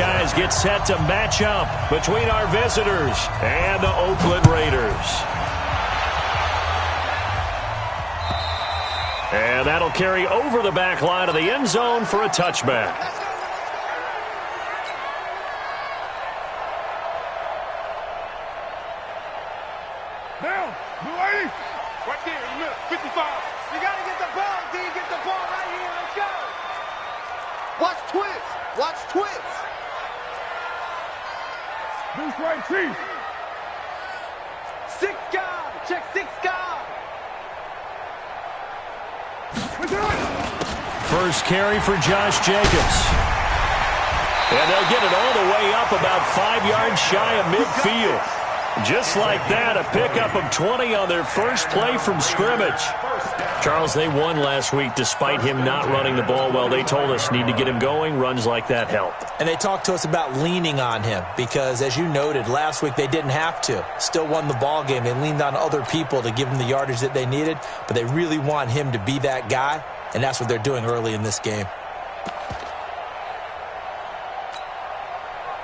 guys get set to match up between our visitors and the Oakland Raiders. And that'll carry over the back line of the end zone for a touchback. Down, blue 80. Right there in the middle, 55. You got to get the ball, D. Get the ball right here. Let's go. Watch twist. Watch twist. Loose right, Chief. 6 guard. Check 6 guard. First carry for Josh Jacobs. And they'll get it all the way up about 5 yards shy of midfield. Just like that, a pickup of 20 on their first play from scrimmage. Charles, they won last week despite him not running the ball well. They told us need to get him going. Runs like that help. And they talked to us about leaning on him because, as you noted, last week they didn't have to. Still won the ball game. They leaned on other people to give them the yardage that they needed, but they really want him to be that guy, and that's what they're doing early in this game.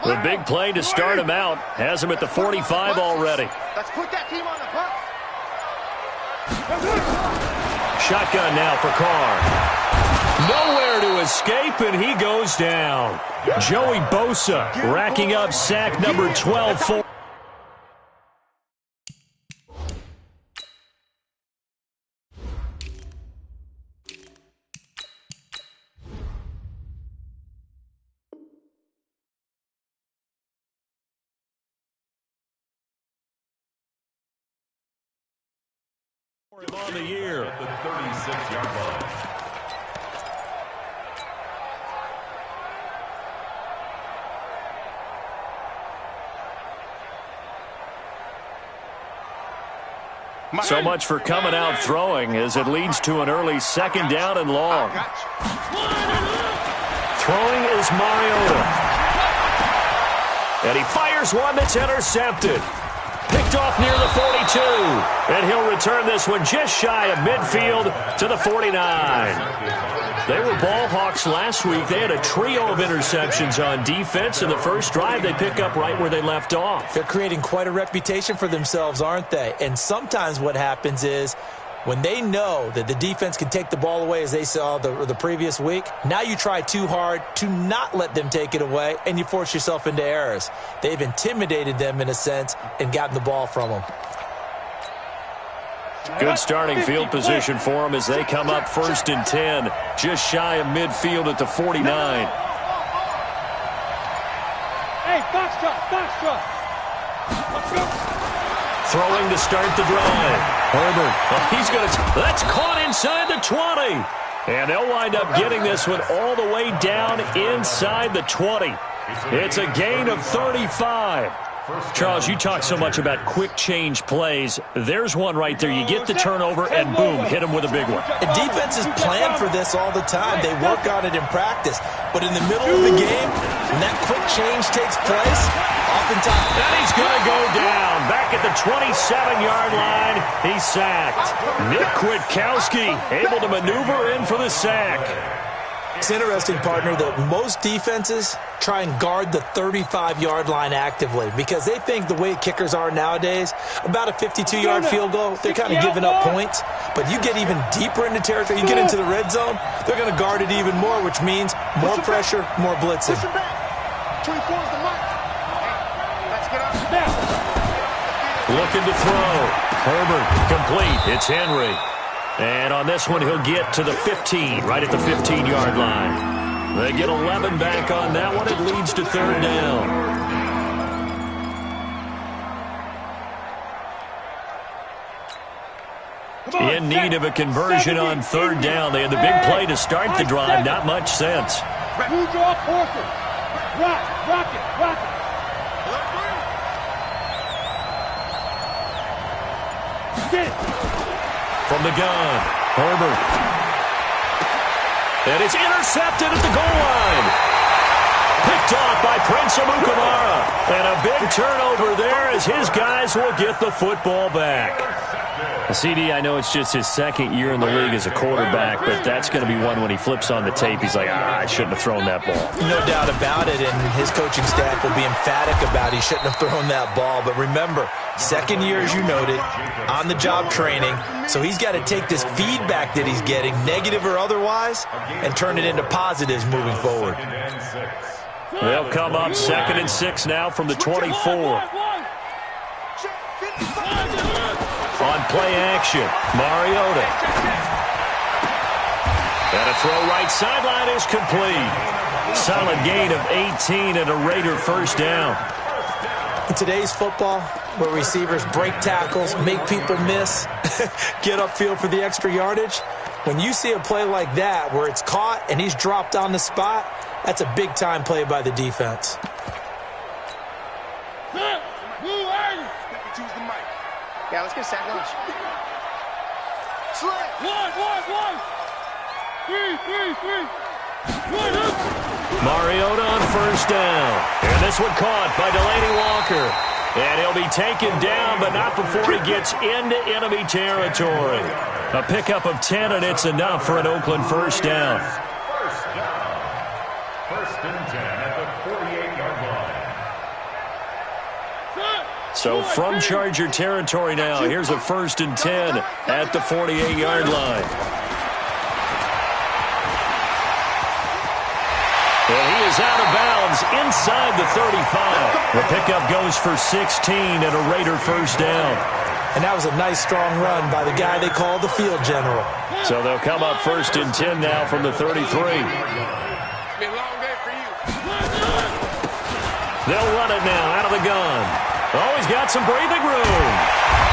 The big play to start him out has him at the 45 already. Let's put that team on the bus. Shotgun now for Carr. Nowhere to escape, and he goes down. Joey Bosa racking up sack number 12 for. On the year. At the 36-yard line. So much for coming out throwing as it leads to an early second down and long. Throwing is Mariota. And he fires one that's intercepted. Picked off near the 42. And he'll return this one just shy of midfield to the 49. They were ball hawks last week. They had a trio of interceptions on defense. In the first drive, they pick up right where they left off. They're creating quite a reputation for themselves, aren't they? And sometimes what happens is when they know that the defense can take the ball away, as they saw the previous week, now you try too hard to not let them take it away, and you force yourself into errors. They've intimidated them in a sense and gotten the ball from them. Good starting field position for them as they come up 1st and 10, just shy of midfield at the 49. Hey, Foxtrot. Let's go. Throwing to start the drive. Herbert. That's caught inside the 20. And they'll wind up getting this one all the way down inside the 20. It's a gain of 35. Charles, you talk so much about quick change plays. There's one right there. You get the turnover and boom, hit him with a big one. And defenses plan for this all the time. They work on it in practice. But in the middle of the game, when that quick change takes place, oftentimes... And he's going to go down. Back at the 27-yard line, he's sacked. Nick Kwiatkowski able to maneuver in for the sack. It's interesting, partner, that most defenses try and guard the 35-yard line actively because they think the way kickers are nowadays, about a 52-yard field goal, they're kind of giving up points. But you get even deeper into territory, you get into the red zone, they're going to guard it even more, which means more pressure, more blitzing. Looking to throw. Herbert complete. It's Henry. And on this one, he'll get to the 15, right at the 15-yard line. They get 11 back on that one. It leads to 3rd down. In need of a conversion on 3rd down. They had the big play to start the drive. Not much sense. Move your horses. Rock it. Get it. From the gun, Herbert. And it's intercepted at the goal line. Picked off by Prince Amukamara. And a big turnover there as his guys will get the football back. CD, I know it's just his second year in the league as a quarterback, but that's going to be one when he flips on the tape. He's like, I shouldn't have thrown that ball. No doubt about it, and his coaching staff will be emphatic about he shouldn't have thrown that ball. But remember, second year, as you noted, on-the-job training, so he's got to take this feedback that he's getting, negative or otherwise, and turn it into positives moving forward. They'll come up 2nd and 6 now from the 24. On play action, Mariota. And a throw right sideline is complete. Solid gain of 18 and a Raider first down. In today's football, where receivers break tackles, make people miss, get upfield for the extra yardage, when you see a play like that where it's caught and he's dropped on the spot, that's a big-time play by the defense. Yeah, let's get a sack lunch. Slick. One. 3. Mariota on first down. And this one caught by Delaney Walker. And he'll be taken down, but not before he gets into enemy territory. A pickup of 10, and it's enough for an Oakland first down. First and 10 at the 48-yard line. So from Charger territory now, here's a 1st and 10 at the 48-yard line. And he is out of bounds inside the 35. The pickup goes for 16 and a Raider first down. And that was a nice, strong run by the guy they call the field general. So they'll come up 1st and 10 now from the 33. They'll run it now out of the gun. Oh, he's got some breathing room.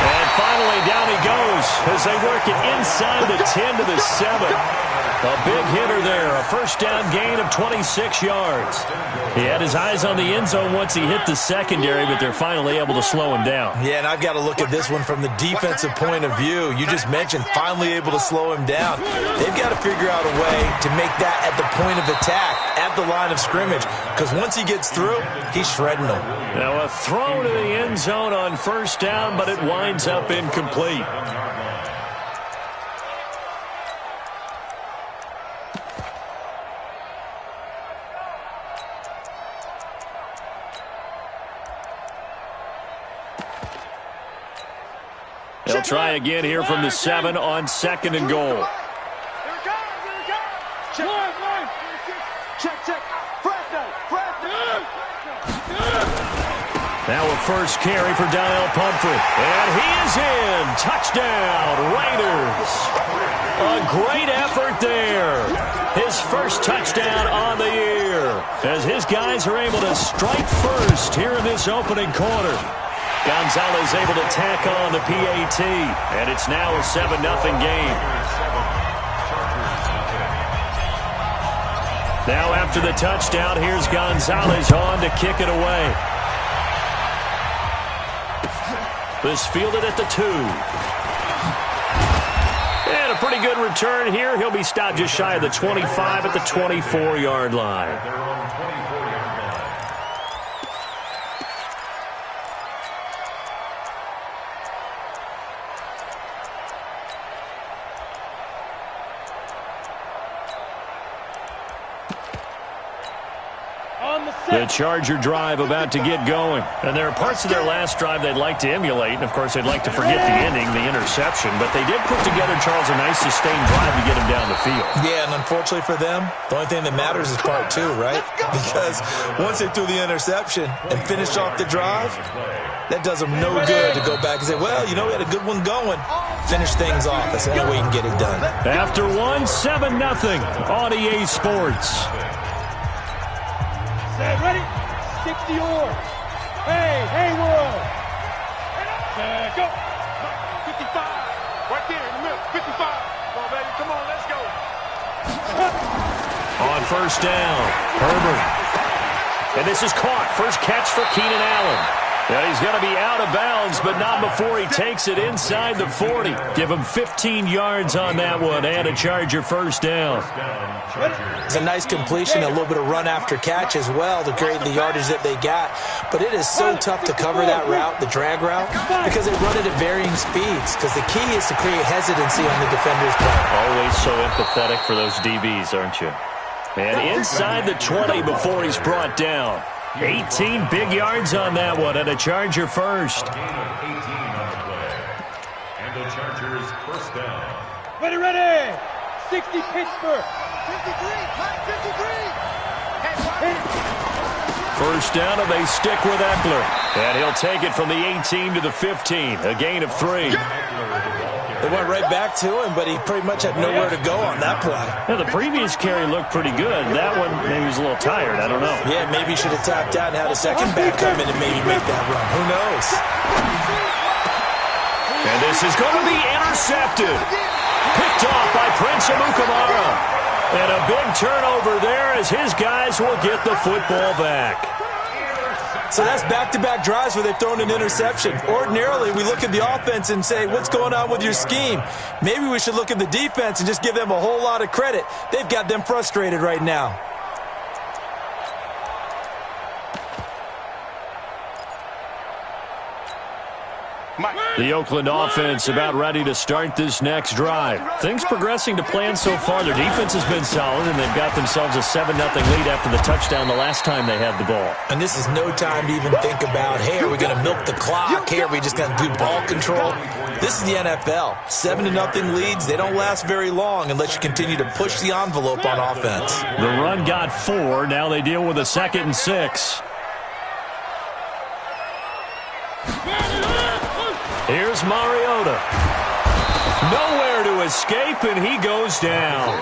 And finally, down he goes as they work it inside the 10 to the 7. A big hitter there, a first down gain of 26 yards. He had his eyes on the end zone once he hit the secondary, but they're finally able to slow him down. Yeah, and I've got to look at this one from the defensive point of view. You just mentioned finally able to slow him down. They've got to figure out a way to make that at the point of attack, at the line of scrimmage, because once he gets through, he's shredding them. Now a throw to the end zone on first down, but it winds up incomplete. They'll try again here from the 7 on 2nd and goal. Here it comes. Check. Fresno. Now a first carry for Daniel Pumphrey. And he is in. Touchdown, Raiders. A great effort there. His first touchdown on the year as his guys are able to strike first here in this opening quarter. Gonzalez able to tack on the PAT, and it's now a 7-0 game. Now after the touchdown, here's Gonzalez on to kick it away. This fielded at the 2. And a pretty good return here. He'll be stopped just shy of the 25 at the 24-yard line. The Charger drive about to get going. And there are parts of their last drive they'd like to emulate. And, of course, they'd like to forget the ending, the interception. But they did put together, Charles, a nice sustained drive to get him down the field. Yeah, and unfortunately for them, the only thing that matters is part 2, right? Because once they threw the interception and finished off the drive, that does them no good to go back and say, well, you know, we had a good one going. Finish things off. That's the only way you can get it done. After 7-0 on EA Sports. Ready? 60 yards. Hey, Haywood. Go. 55. Right there in the middle. 55. Come on, baby. Come on, let's go. On first down, Herbert. And this is caught. First catch for Keenan Allen. And he's going to be out of bounds, but not before he takes it inside the 40. Give him 15 yards on that one and a Charger first down. It's a nice completion, a little bit of run after catch as well to create the yardage that they got. but it is so tough to cover that route, the drag route, because they run it at varying speeds, because the key is to create hesitancy on the defender's part. Always so empathetic for those DBs, aren't you? And inside the 20 before he's brought down. 18 big yards on that one, and a Charger first. A gain of 18 on the play. And the Chargers first down. Ready! 60 Pittsburgh. 53, high 53. First down, and they stick with Eckler. And he'll take it from the 18 to the 15, a gain of 3. They went right back to him, but he pretty much had nowhere to go on that play. Yeah, the previous carry looked pretty good. That one, maybe he was a little tired. I don't know. Yeah, maybe he should have tapped out and had a second back come in and maybe make that run. Who knows? And this is going to be intercepted. Picked off by Prince Amukamara. And a big turnover there as his guys will get the football back. So that's back-to-back drives where they've thrown an interception. Ordinarily, we look at the offense and say, what's going on with your scheme? Maybe we should look at the defense and just give them a whole lot of credit. They've got them frustrated right now. The Oakland offense about ready to start this next drive. Things progressing to plan so far. Their defense has been solid, and they've got themselves a 7-0 lead after the touchdown the last time they had the ball. And this is no time to even think about, hey, are we going to milk the clock? Hey, are we just going to do ball control? This is the NFL. 7-0 leads, they don't last very long unless you continue to push the envelope on offense. The run got 4. Now they deal with a 2nd and 6. Here's Mariota. Nowhere to escape, and he goes down.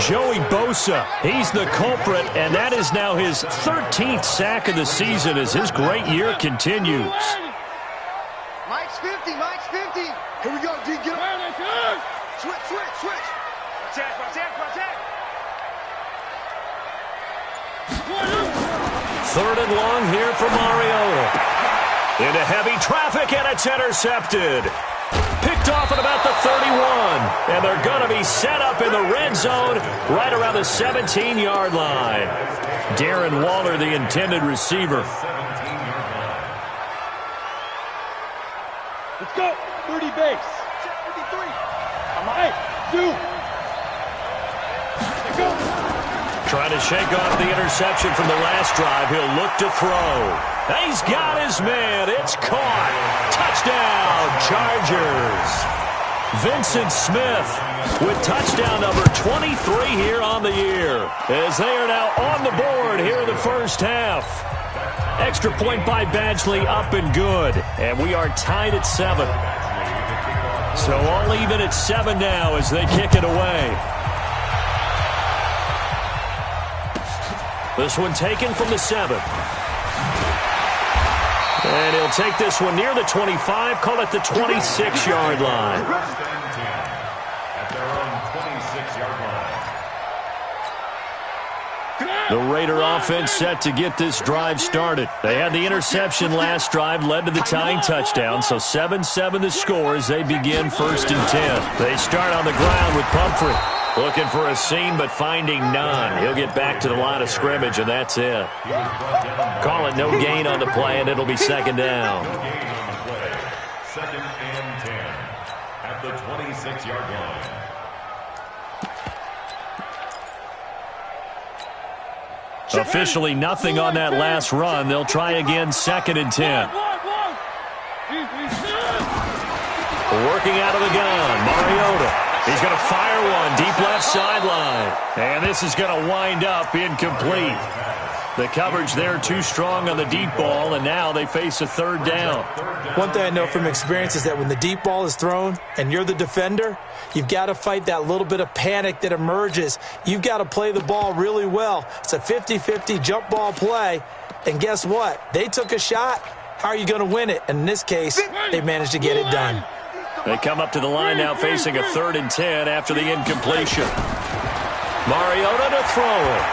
Joey Bosa, he's the culprit, and that is now his 13th sack of the season as his great year continues. Mike's 50, Mike's 50. Here we go, D, get up. Switch. Protect. 3rd and long here for Mariota. Into heavy traffic, and it's intercepted. Picked off at about the 31. And they're going to be set up in the red zone right around the 17-yard line. Darren Waller, the intended receiver. Let's go. 30 base. 53. Hey, 2. Go. Trying to shake off the interception from the last drive. He'll look to throw. He's got his man. It's caught. Touchdown, Chargers. Vincent Smith with touchdown number 23 here on the year, as they are now on the board here in the first half. Extra point by Badgley, up and good. And we are tied at 7. So all even at 7 now as they kick it away. This one taken from the 7. And he'll take this one near the 25, call it the 26-yard line. At their own 26-yard line. The Raider offense set to get this drive started. They had the interception last drive, led to the tying touchdown, so 7-7 the score as they begin 1st and 10. They start on the ground with Pumphrey. Looking for a seam, but finding none. He'll get back to the line of scrimmage, and that's it. Call it no gain on the play, and it'll be 2nd down. No gain on the play. 2nd and 10 at the 26-yard line. Officially nothing on that last run. They'll try again, 2nd and 10. Working out of the gun, Mariota. He's going to fire one deep left sideline. And this is going to wind up incomplete. The coverage there too strong on the deep ball, and now they face a 3rd down. One thing I know from experience is that when the deep ball is thrown and you're the defender, you've got to fight that little bit of panic that emerges. You've got to play the ball really well. It's a 50-50 jump ball play. And guess what? They took a shot. How are you going to win it? And in this case, they managed to get it done. They come up to the line now facing a 3rd and 10 after the incompletion. Mariota to throw it.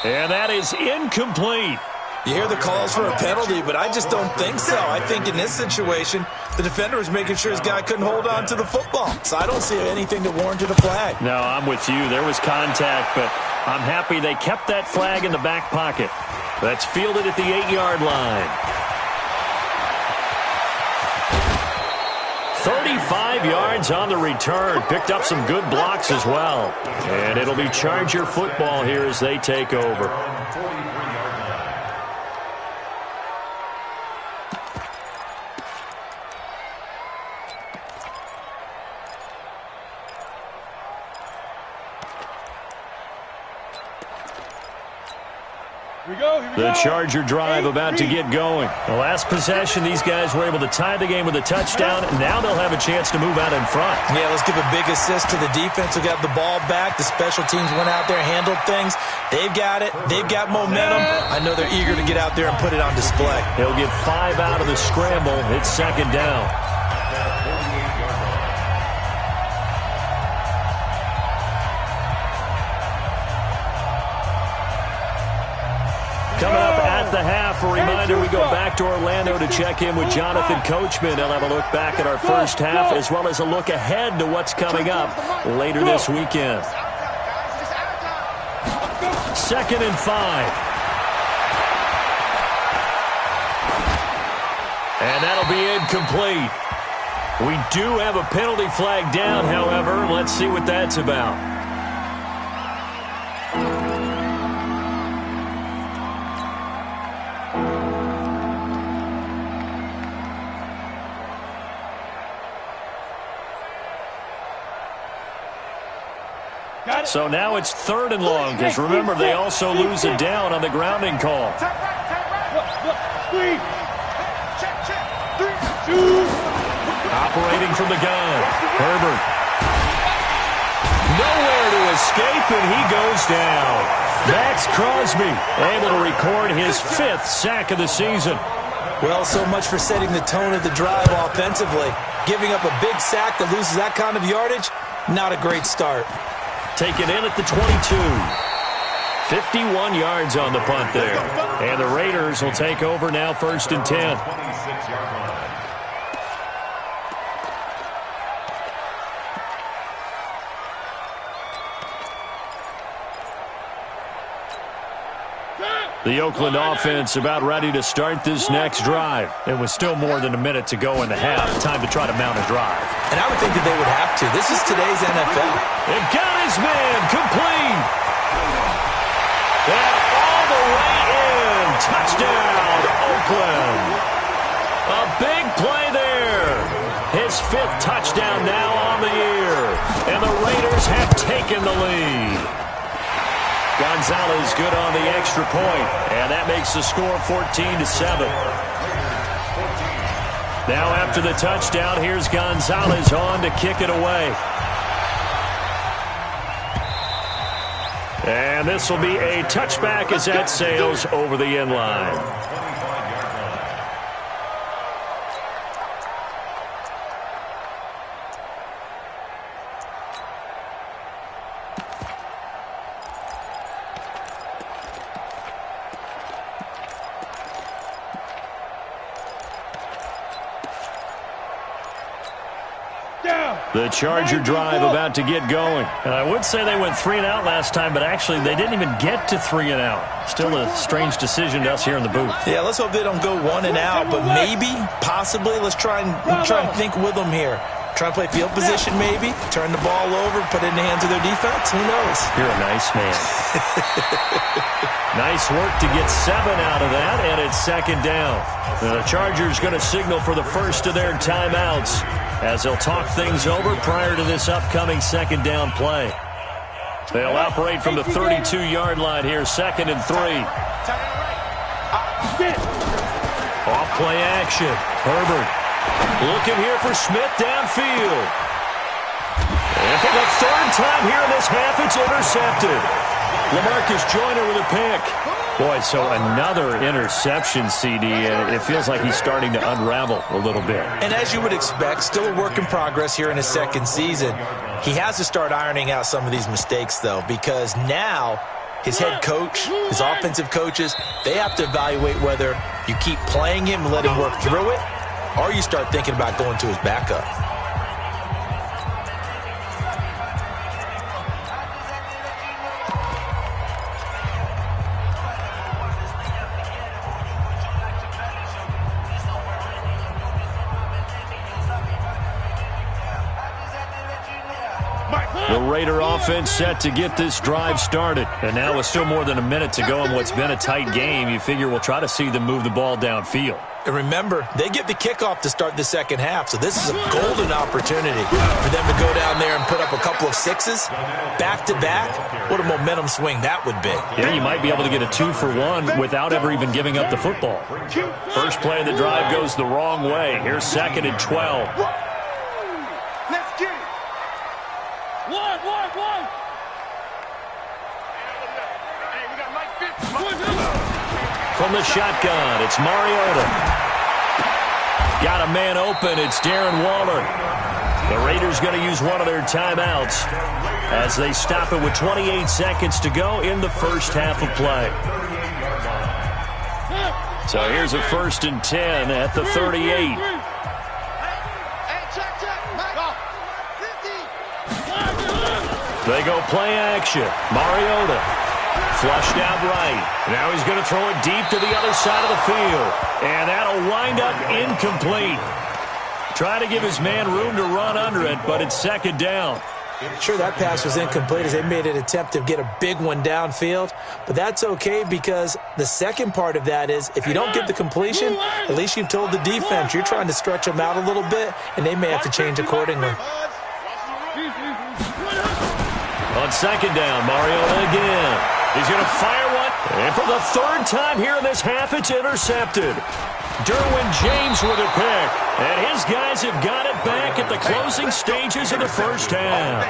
And that is incomplete. You hear the calls for a penalty, but I just don't think so. I think in this situation, the defender was making sure his guy couldn't hold on to the football. So I don't see anything that warranted a flag. No, I'm with you. There was contact, but I'm happy they kept that flag in the back pocket. That's fielded at the 8-yard line. 35 yards on the return. Picked up some good blocks as well. And it'll be Charger football here as they take over. The Charger drive about to get going. The last possession, these guys were able to tie the game with a touchdown. Now they'll have a chance to move out in front. Yeah, let's give a big assist to the defense who got the ball back. The special teams went out there, handled things. They've got it. They've got momentum. I know they're eager to get out there and put it on display. He'll get 5 out of the scramble. It's second down. Coming up at the half, a reminder, we go back to Orlando to check in with Jonathan Coachman. He'll have a look back at our first half as well as a look ahead to what's coming up later this weekend. 2nd and 5. And that'll be incomplete. We do have a penalty flag down, however. Let's see what that's about. So now it's 3rd and long, because remember, they also lose a down on the grounding call. Operating from the gun, Herbert. Nowhere to escape, and he goes down. Max Crosby able to record his 5th sack of the season. Well, so much for setting the tone of the drive offensively. Giving up a big sack that loses that kind of yardage, not a great start. Taken in at the 22. 51 yards on the punt there. And the Raiders will take over now, 1st and 10. The Oakland offense about ready to start this next drive. It was still more than a minute to go in the half. Time to try to mount a drive. And I would think that they would have to. This is today's NFL. It got his man complete. And all the way in. Touchdown, Oakland. A big play there. His 5th touchdown now on the year. And the Raiders have taken the lead. Gonzalez good on the extra point, and that makes the score 14-7. Now after the touchdown, here's Gonzalez on to kick it away. And this will be a touchback as that sails over the end line. The Charger drive about to get going. And I would say they went 3 and out last time, but actually they didn't even get to 3 and out. Still a strange decision to us here in the booth. Yeah, let's hope they don't go 1 and out, but maybe, possibly, let's try and think with them here. Try and play field position maybe, turn the ball over, put it in the hands of their defense. Who knows? You're a nice man. Nice work to get 7 out of that, and it's 2nd down. The Chargers going to signal for the first of their timeouts as they'll talk things over prior to this upcoming 2nd down play. They'll operate from the 32-yard line here, 2nd and 3. Off play action. Herbert looking here for Smith downfield. And for the 3rd time here in this half, it's intercepted. LaMarcus Joyner with a pick. Boy, so another interception, CD, and it feels like he's starting to unravel a little bit. And as you would expect, still a work in progress here in his 2nd season. He has to start ironing out some of these mistakes, though, because now his head coach, his offensive coaches, they have to evaluate whether you keep playing him and let him work through it, or you start thinking about going to his backup. Raider offense set to get this drive started. And now with still more than a minute to go in what's been a tight game, you figure we'll try to see them move the ball downfield. And remember, they get the kickoff to start the second half, so this is a golden opportunity for them to go down there and put up a couple of sixes back-to-back. What a momentum swing that would be. Yeah, you might be able to get a 2-for-1 without ever even giving up the football. First play of the drive goes the wrong way. Here's 2nd and 12. Let's get it. One. Hey, we got Mike Fitz. From the shotgun, it's Mariota. Got a man open. It's Darren Waller. The Raiders going to use one of their timeouts as they stop it with 28 seconds to go in the first half of play. So here's a 1st and 10 at the 38. Hey, check. Mike. 50. They go play action. Mariota. Flushed out right. Now he's going to throw it deep to the other side of the field. And that'll wind up incomplete. Trying to give his man room to run under it, but it's 2nd down. Sure, that pass was incomplete as they made an attempt to get a big one downfield. But that's okay because the second part of that is if you don't get the completion, at least you've told the defense you're trying to stretch them out a little bit, and they may have to change accordingly. On 2nd down, Mariota again. He's going to fire one. And for the 3rd time here in this half, it's intercepted. Derwin James with a pick. And his guys have got it back at the closing stages of the first half.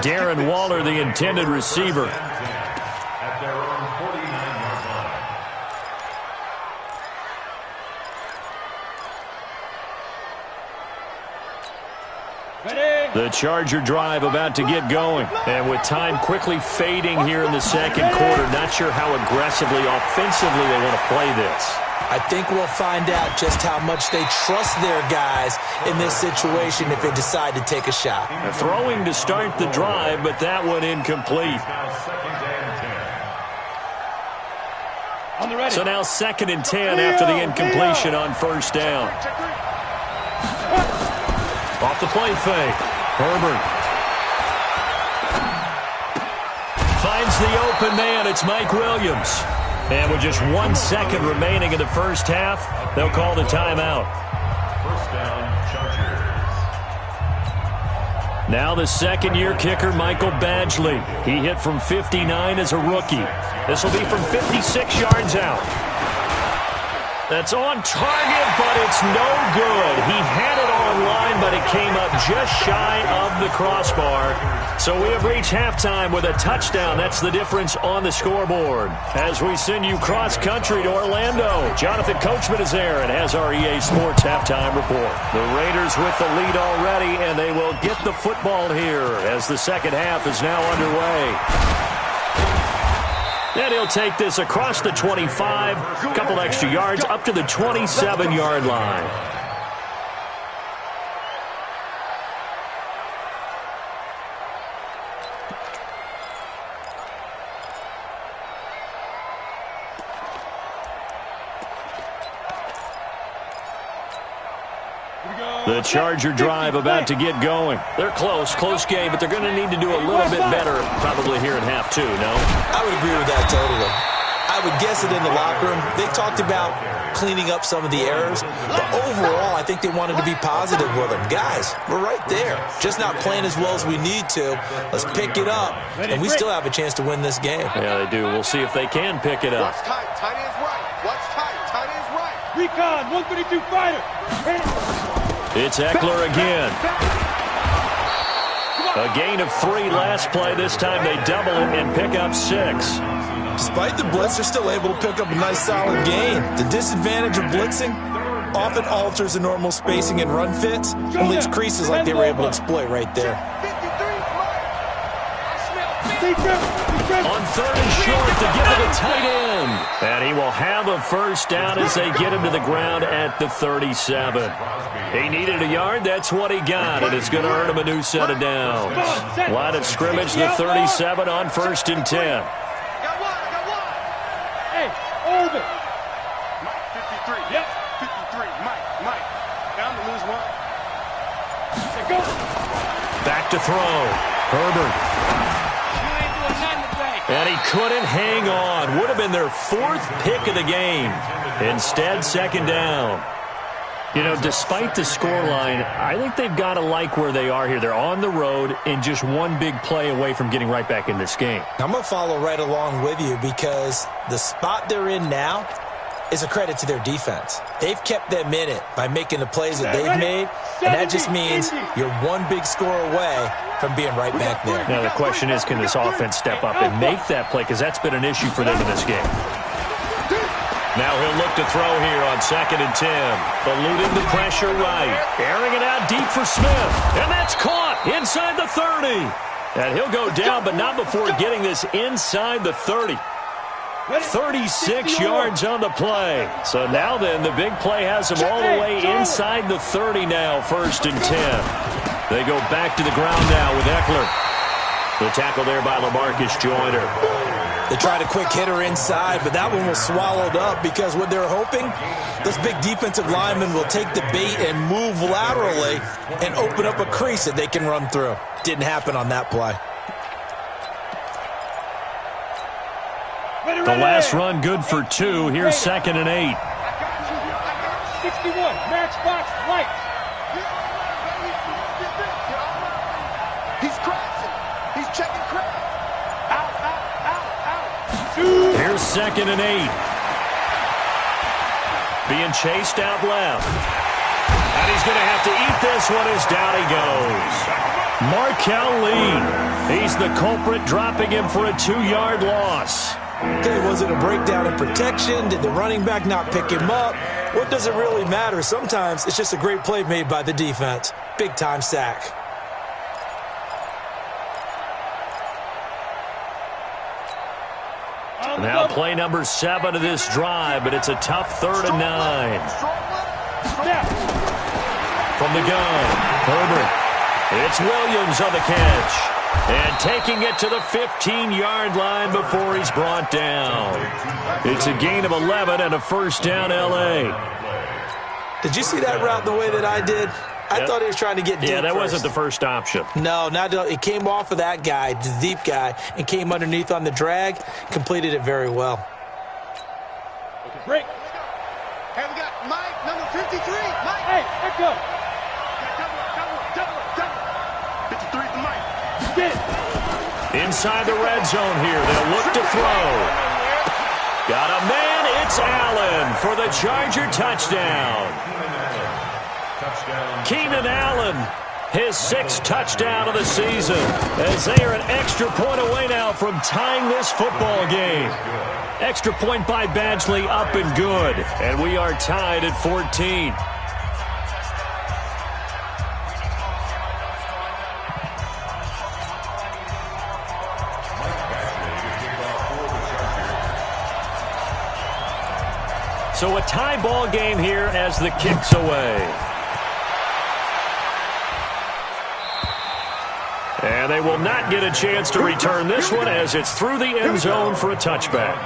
Darren Waller, the intended receiver. At their own 49-yard line. Ready. The Charger drive about to get going. And with time quickly fading here in the second quarter, not sure how aggressively, offensively they want to play this. I think we'll find out just how much they trust their guys in this situation if they decide to take a shot. Throwing to start the drive, but that one incomplete. On the ready. So now 2nd and 10 after the incompletion on 1st down. Off the play fake. Herbert finds the open man. It's Mike Williams. And with just 1 second remaining in the first half, they'll call the timeout. 1st down, Chargers. Now the 2nd-year kicker, Michael Badgley. He hit from 59 as a rookie. This will be from 56 yards out. That's on target, but it's no good. He had it on line, but it came up just shy of the crossbar. So we have reached halftime with a touchdown. That's the difference on the scoreboard. As we send you cross-country to Orlando, Jonathan Coachman is there and has our EA Sports halftime report. The Raiders with the lead already, and they will get the football here as the second half is now underway. And he'll take this across the 25, a couple extra yards, up to the 27-yard line. The Charger drive about to get going. They're close game, but they're going to need to do a little bit better probably here in half 2, no? I would agree with that totally. I would guess it in the locker room. They talked about cleaning up some of the errors, but overall, I think they wanted to be positive with them. Guys, we're right there. Just not playing as well as we need to. Let's pick it up, and we still have a chance to win this game. Yeah, they do. We'll see if they can pick it up. Watch tight. Tight end's right. Watch tight. Tight end's right. Recon, 132 fighter. It's Eckler again. A gain of 3 last play. This time they double it and pick up 6. Despite the blitz, they're still able to pick up a nice solid gain. The disadvantage of blitzing often alters the normal spacing and run fits and leaves creases like they were able to exploit right there. On 3rd and short to give it a tight end. And he will have a first down as they get him to the ground at the 37. He needed a yard. That's what he got. And it's going to earn him a new set of downs. Line of scrimmage, the 37 on 1st and 10. Hey, Urban. Mike, 53. Yep. 53. Mike. Down to lose 1. Hey, go. Back to throw. Herbert. And he couldn't hang on. Would have been their 4th pick of the game. Instead, second down. You know, despite the scoreline, I think they've got to like where they are here. They're on the road and just one big play away from getting right back in this game. I'm going to follow right along with you because the spot they're in now is a credit to their defense. They've kept them in it by making the plays that they've made, and that just means you're one big score away from being right back there. Now, the question is, can this offense step up and make that play? Because that's been an issue for them in this game. Now he'll look to throw here on 2nd and 10. Eluding the pressure right. Airing it out deep for Smith. And that's caught inside the 30. And he'll go down, but not before getting this inside the 30. 36 yards on the play. So now then, the big play has him all the way inside the 30 now, 1st and 10. They go back to the ground now with Eckler. The tackle there by LaMarcus Joyner. They tried a quick hitter inside, but that one was swallowed up because what they're hoping, this big defensive lineman will take the bait and move laterally and open up a crease that they can run through. Didn't happen on that play. The last run good for 2. Here's 2nd and 8. 61, match box, light. He's crossing. He's checking crap. Out. Here's 2nd and 8. Being chased out left. And he's going to have to eat this one as down he goes. Markel Lee. He's the culprit, dropping him for a 2-yard loss. Okay, was it a breakdown in protection? Did the running back not pick him up? What does it really matter? Sometimes it's just a great play made by the defense. Big-time sack. Now play number 7 of this drive, but it's a tough 3rd and 9. From the gun, Herbert. It's Williams on the catch. And taking it to the 15-yard line before he's brought down. It's a gain of 11 and a 1st down, L.A. Did you see that route the way that I did? I thought he was trying to get deep. Yeah, that first. wasn't the first option. No, it came off of that guy, the deep guy, and came underneath on the drag. Completed it very well. Break. Hey, we got Mike, number 53. Mike. Hey, let's go. Double. 53 to Mike. Get it. Inside the red zone here. They'll look to throw. Got a man. It's Allen for the Charger touchdown. Keenan Allen, his 6th touchdown of the season, as they are an extra point away now from tying this football game. Extra point by Badgley, up and good, and we are tied at 14. So a tie ball game here as the kick's away. And they will not get a chance to return this one as it's through the end zone for a touchback.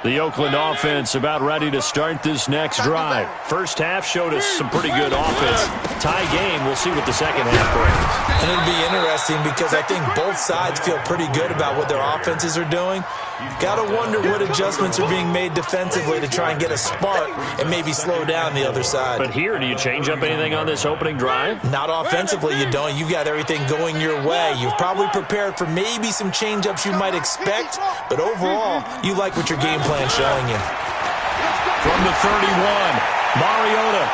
The Oakland offense about ready to start this next drive. First half showed us some pretty good offense. Tie game, we'll see what the second half brings. And it'll be interesting because I think both sides feel pretty good about what their offenses are doing. Got to wonder what adjustments are being made defensively to try and get a spark and maybe slow down the other side. But here, do you change up anything on this opening drive? Not offensively, you don't. You've got everything going your way. You've probably prepared for maybe some change-ups you might expect, but overall, you like what your game plan's showing you. From the 31, Mariota.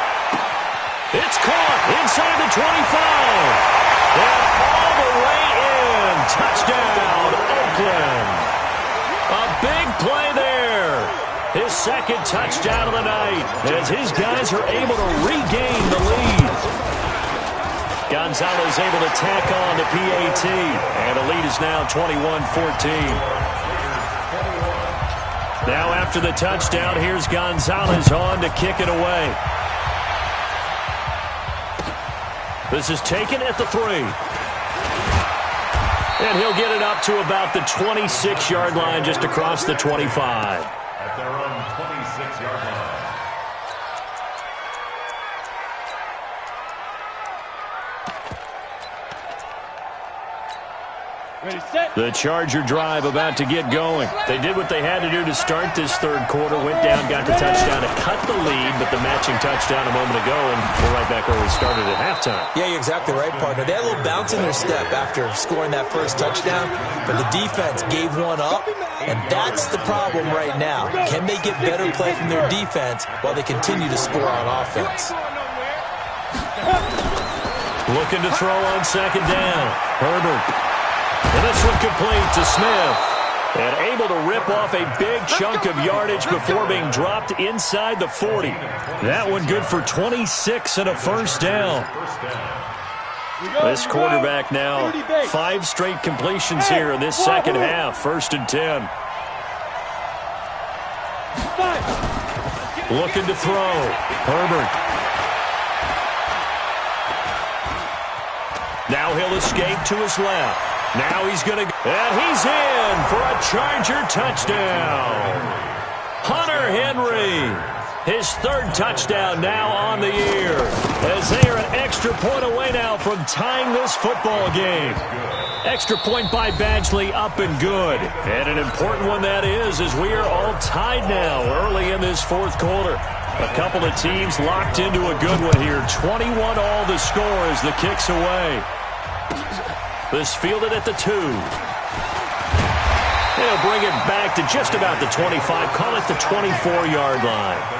It's caught inside the 25. And all the way in. Touchdown, Oakland. A big play there. His 2nd touchdown of the night as his guys are able to regain the lead. Gonzalez able to tack on to PAT. And the lead is now 21-14. Now after the touchdown, here's Gonzalez on to kick it away. This is taken at the 3. And he'll get it up to about the 26-yard line just across the 25. At their own 26-yard line. Ready, set. The Charger drive about to get going. They did what they had to do to start this third quarter. Went down, got the touchdown to cut the lead, but the matching touchdown a moment ago, and we're right back where we started at halftime. Yeah, you're exactly right, partner. They had a little bounce in their step after scoring that first touchdown, but the defense gave one up, and that's the problem right now. Can they get better play from their defense while they continue to score on offense? Looking to throw on second down. Herbert. And this one complete to Smith. And able to rip off a big chunk of yardage before being dropped inside the 40. That one good for 26 and a first down. This quarterback now 5 straight completions here in this second half. 1st and 10. Looking to throw. Herbert. Now he'll escape to his left. Now he's going to, and he's in for a Charger touchdown. Hunter Henry, his 3rd touchdown now on the year, as they are an extra point away now from tying this football game. Extra point by Badgley, up and good. And an important one that is, as we are all tied now early in this 4th quarter. A couple of teams locked into a good one here. 21 all the score as the kick's away. This fielded at the 2. They'll bring it back to just about the 25. Call it the 24-yard line.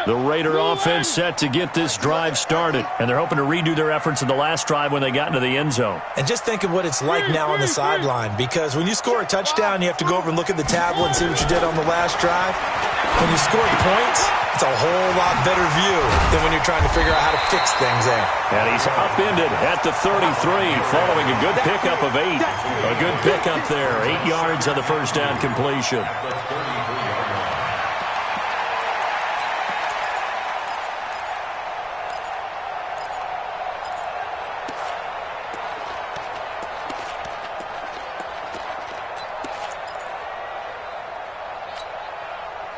The Raider offense set to get this drive started, and they're hoping to redo their efforts in the last drive when they got into the end zone. And just think of what it's like now on the sideline, because when you score a touchdown, you have to go over and look at the tablet and see what you did on the last drive. When you score points, it's a whole lot better view than when you're trying to figure out how to fix things there. And he's upended at the 33, following a good pickup of 8. A good pickup there, 8 yards on the first down completion.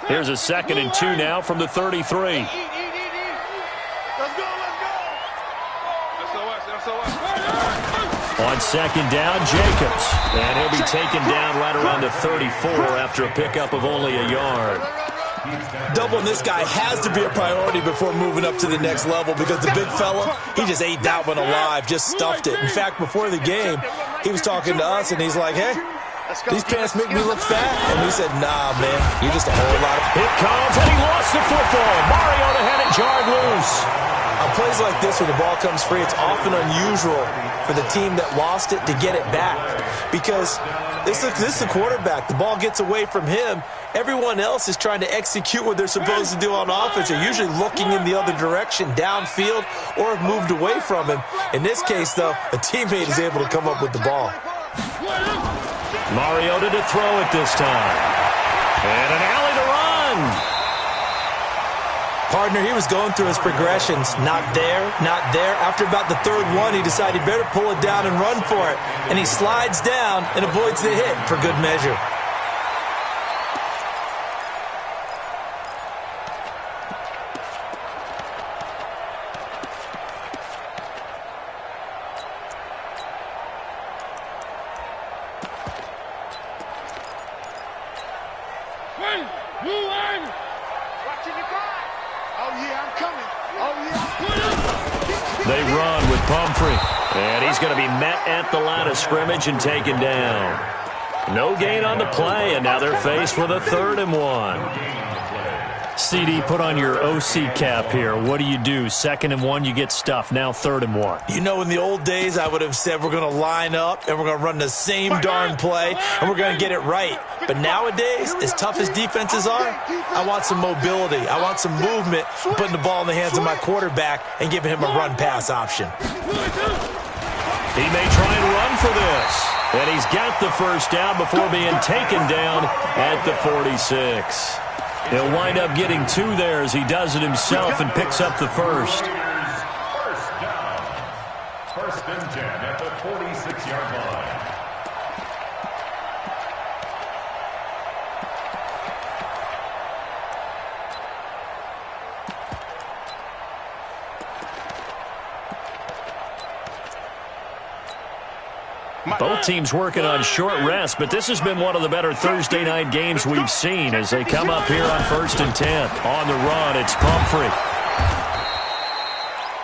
Here's a 2nd and 2 now from the 33. Let's go. On 2nd down, Jacobs. And he'll be taken down right around the 34 after a pickup of only a yard. Doubling this guy has to be a priority before moving up to the next level, because the big fella, he just ate that one alive, just stuffed it. In fact, before the game, he was talking to us, and he's like, hey, these pants make me look fat. And we said, nah, man, you're just a whole lot of... It comes, and he lost the football. Mariota had it jarred loose. On plays like this, when the ball comes free, it's often unusual for the team that lost it to get it back. Because this is the quarterback. The ball gets away from him. Everyone else is trying to execute what they're supposed to do on offense. They're usually looking in the other direction, downfield, or have moved away from him. In this case, though, a teammate is able to come up with the ball. Mariota to throw it this time. And an alley to run. Partner, he was going through his progressions. Not there, not there. After about the 3rd one, he decided he better pull it down and run for it. And he slides down and avoids the hit for good measure. They run with Pumphrey. And he's going to be met at the line of scrimmage and taken down. No gain on the play, and now they're faced with a 3rd and 1. CD, put on your OC cap here. What do you do? 2nd and 1, you get stuffed. Now 3rd and 1. You know, in the old days, I would have said we're going to line up and we're going to run the same darn play and we're going to get it right. But nowadays, as tough as defenses are, I want some mobility. I want some movement, putting the ball in the hands of my quarterback and giving him a run-pass option. He may try and run for this. And he's got the first down before being taken down at the 46. He'll wind up getting 2 there as he does it himself and picks up the first. First down. 1st and 10 at the 46-yard line. Both teams working on short rest, but this has been one of the better Thursday night games we've seen as they come up here on 1st and 10. On the run, it's Pumphrey.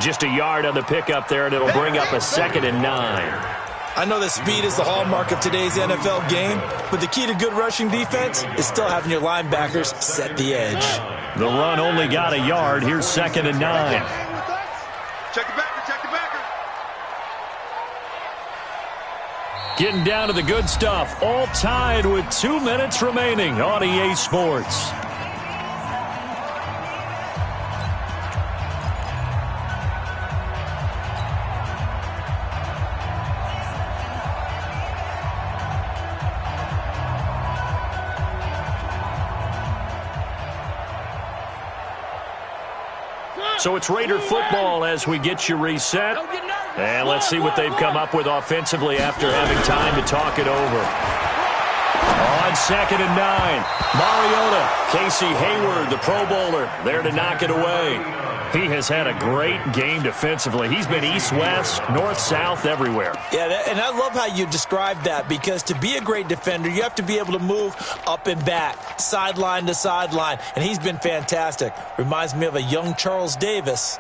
Just a yard on the pickup there, and it'll bring up a 2nd and 9. I know that speed is the hallmark of today's NFL game, but the key to good rushing defense is still having your linebackers set the edge. The run only got a yard. Here's 2nd and 9. Check the backer, check the backer. Getting down to the good stuff. All tied with 2 minutes remaining on EA Sports. So it's Raider football as we get you reset. And let's see what they've come up with offensively after having time to talk it over. On 2nd and 9, Mariota, Casey Hayward, the Pro Bowler, there to knock it away. He has had a great game defensively. He's been east-west, north-south, everywhere. Yeah, and I love how you described that, because to be a great defender, you have to be able to move up and back, sideline to sideline, and he's been fantastic. Reminds me of a young Charles Davis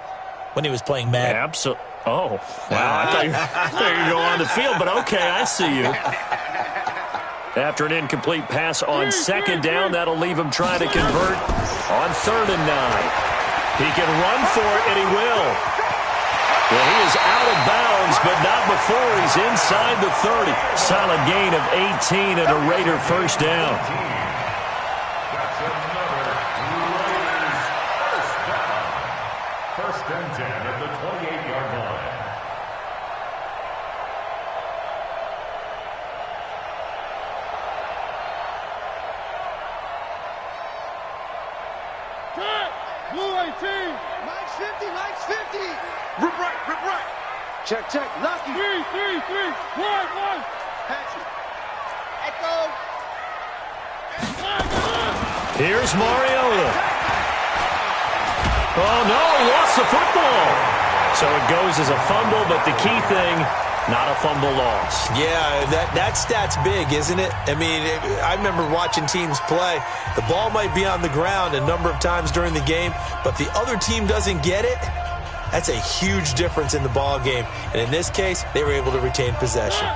when he was playing Madden. Absolutely. Oh, wow. I thought you were going on the field, but okay, I see you. After an incomplete pass on 2nd down, that'll leave him trying to convert on 3rd and 9. He can run for it, and he will. Well, he is out of bounds, but not before he's inside the 30. Solid gain of 18 and a Raider 1st down. That's another Raiders 1st down. 1st and 10 at the 28-yard line. Blue 18. Mike's 50, Mike's 50. Rip right, rip right. Check, check, lucky. 3, 1. Patch it. Echo. Here's Mariota. Oh, no, he lost the football. So it goes as a fumble, but the key thing, not a fumble loss. Yeah, that stat's big, isn't it? I mean, I remember watching teams play. The ball might be on the ground a number of times during the game, but the other team doesn't get it. That's a huge difference in the ball game. And in this case, they were able to retain possession.